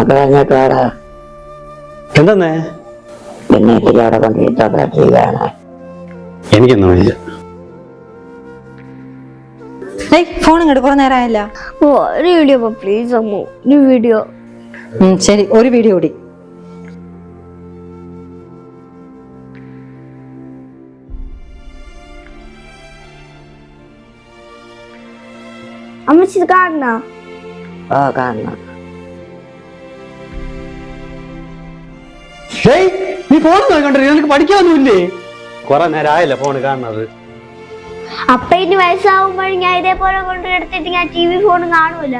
അത് കഴിഞ്ഞിട്ട് വേറെ എന്തെന്നേ പിന്നെ ഇത്തിരി അവിടെ കൊണ്ടിരുത്തൊക്കെ ചെയ്യാനാ. എനിക്കൊന്നും വയ്യ. ഫോൺ ഇങ്ങോട്ട് കുറെ നേരമായല്ല. ഒരു വീഡിയോ പ്ലീസ് അമ്മു, ഒരു വീഡിയോ. ശരി, ഒരു വീഡിയോ കൂടി. അമ്മച്ചി ഇത് കാണണ? ഓ കാണണം. നീ ഫോൺ നോക്കണ്ടേ? നിനക്ക് പഠിക്കാനൊന്നുമില്ലേ? കൊറേ നേരം ആയല്ലേ ഫോണ് കാണുന്നത്. അപ്പ ഇനി വയസ്സാവുമ്പോഴും ഞാൻ ഇതേപോലെ കൊണ്ടുവരുത്തിട്ട് ഞാൻ TV ഫോൺ കാണൂല.